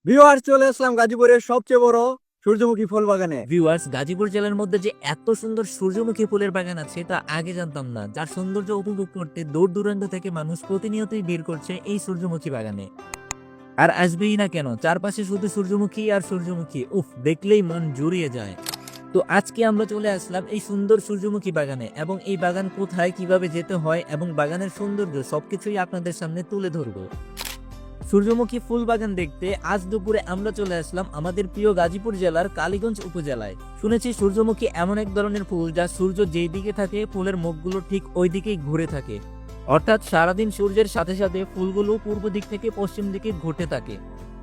Viewers, চলে আসলাম গাজীপুরের সবচেয়ে বড় সূর্যমুখী ফুল বাগানে। ভিউয়ার্স, গাজীপুর জেলার মধ্যে যে এত সুন্দর সূর্যমুখী ফুলের বাগান আছে তা আগে জানতাম না, যার সৌন্দর্য উপভোগ করতে দূর দূরান্ত থেকে মানুষ প্রতিনিয়তই ভিড় করছে এই সূর্যমুখী বাগানে। আর আসবেই না কেন, চারপাশে শুধু সূর্যমুখী আর সূর্যমুখী, উফ, দেখলেই মন জুড়িয়ে যায়। তো আজকে আমরা চলে আসলাম এই সুন্দর সূর্যমুখী বাগানে, এবং এই বাগান কোথায়, কিভাবে যেতে হয় এবং বাগানের সৌন্দর্য সবকিছুই আপনাদের সামনে তুলে ধরবো। সূর্যমুখী ফুল বাগান দেখতে আজ দুপুরে আমরা চলে আসলাম আমাদের প্রিয় গাজীপুর জেলার কালীগঞ্জ উপজেলায়। শুনেছি সূর্যমুখী এমন এক ধরনের ফুল যা সূর্য যেই দিকে থাকে ফুলের মুখগুলো ঠিক ওই দিকেই ঘুরে থাকে, অর্থাৎ সারাদিন সূর্যের সাথে সাথে ফুলগুলো পূর্ব দিক থেকে পশ্চিম দিকে ঘুরতে থাকে।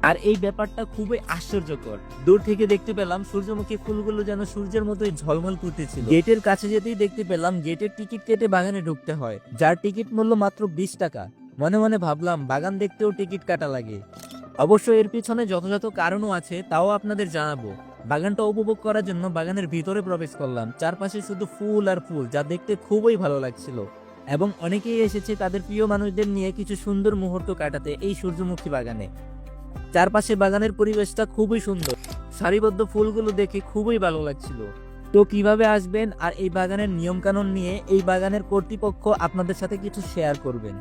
আর এই ব্যাপারটা খুবই আশ্চর্যকর। দূর থেকে দেখতে পেলাম সূর্যমুখী ফুলগুলো যেন সূর্যের মতোই ঝলমল করতেছিল। গেটের কাছে যেতেই দেখতে পেলাম গেটের টিকিট কেটে বাগানে ঢুকতে হয়, যার টিকিট মূল্য মাত্র 20 টাকা। মনে মনে ভাবলাম বাগান দেখতেও টিকিট কাটা লাগে। অবশ্য এর পিছনে যথাযথ কারণও আছে, তাও আপনাদের জানাবো। বাগানটা উপভোগ করার জন্য বাগানের ভিতরে প্রবেশ করলাম। চারপাশে শুধু ফুল আর ফুল, যা দেখতে খুবই ভালো লাগছিল। এবং অনেকেই এসেছে তাদের প্রিয় মানুষদের নিয়ে কিছু সুন্দর মুহূর্ত কাটাতে এই সূর্যমুখী বাগানে। চারপাশে বাগানের পরিবেশটা খুবই সুন্দর, সারিবদ্ধ ফুলগুলো দেখে খুবই ভালো লাগছিল। তো কিভাবে আসবেন আর এই বাগানের নিয়মকানুন নিয়ে এই বাগানের কর্তৃপক্ষ আপনাদের সাথে কিছু শেয়ার করবেন।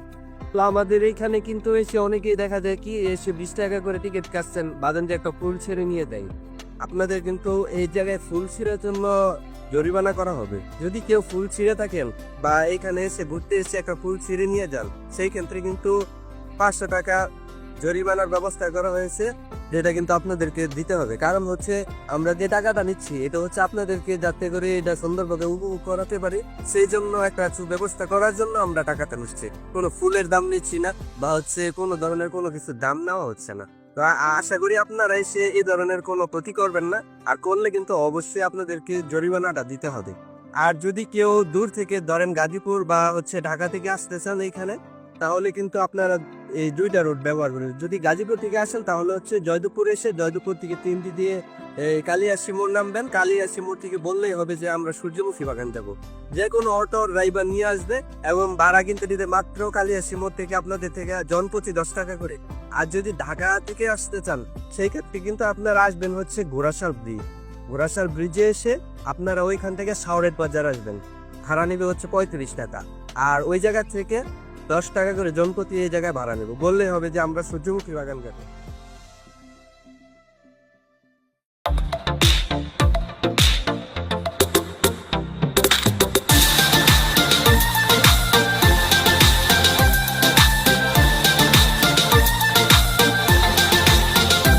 তো আমাদের এইখানে কিন্তু এসে অনেকেই দেখা যায় কি এসে 20 টাকা করে টিকিট কাটছেন, বাদান যে একটা ফুল ছিঁড়ে নিয়ে দেয়। আপনাদের কিন্তু এই জায়গায় ফুল ছিঁড়ার জন্য জরিমানা করা হবে। যদি কেউ ফুল ছিঁড়ে থাকেন বা এখানে এসে ঘুরতে এসে একটা ফুল ছিঁড়ে নিয়ে যান, সেই ক্ষেত্রে কিন্তু 500 টাকা জরিমানার ব্যবস্থা করা হয়েছে, যেটা কিন্তু আপনাদেরকে দিতে হবে। কারণ হচ্ছে আমরা যে টাকাটা নিচ্ছি এটা হচ্ছে আপনাদেরকে যাতে করে এটা সুন্দরভাবে উপভোগ করাতে পারি, সেই জন্য একটা সুব্যবস্থা করার জন্য আমরা টাকাটা নিচ্ছি। কোনো ফুলের দাম নিচ্ছি না বা হচ্ছে কোনো ধরনের কোনো কিছুর দাম নেওয়া হচ্ছে না। তো আশা করি আপনারা এসে এই ধরনের কোনো ক্ষতি করবেন না, আর করলে কিন্তু অবশ্যই আপনাদেরকে জরিমানাটা দিতে হবে। আর যদি কেউ দূর থেকে ধরেন গাজীপুর বা হচ্ছে ঢাকা থেকে আসতে চান এইখানে, তাহলে কিন্তু আপনারা এই দুইটা রুট ব্যবহার করেন। যদি গাজীপুর থেকে আসেন তাহলে হচ্ছে জয়দেবপুর এসে জয়দেবপুর থেকে 3টি দিয়ে কালিয়াসী মোড় নামবেন। কালিয়াসী মোড় থেকে বললেই হবে যে আমরা সূর্যমুখী বাগান যাব। যে কোনো অটো ড্রাইভার নিয়ে আসবে এবং ভাড়া কিনতে দিতে মাত্র কালিয়াসী মোড় থেকে আপনাদের থেকে জনপ্রতি 10 টাকা করে। আর যদি ঢাকা থেকে আসতে চান সেই ক্ষেত্রে কিন্তু আপনারা আসবেন হচ্ছে ঘোড়াশাল ব্রিজ। ঘোড়াশাল ব্রিজে এসে আপনারা ওইখান থেকে শাওরের বাজার আসবেন, ভাড়া নেবে হচ্ছে 35 টাকা। আর ওই জায়গা থেকে 10 টাকা করে জনপ্রতি এই জায়গায় ভাড়া নেব। বললেই হবে যে আমরা সূর্যমুখী বাগান কাটি।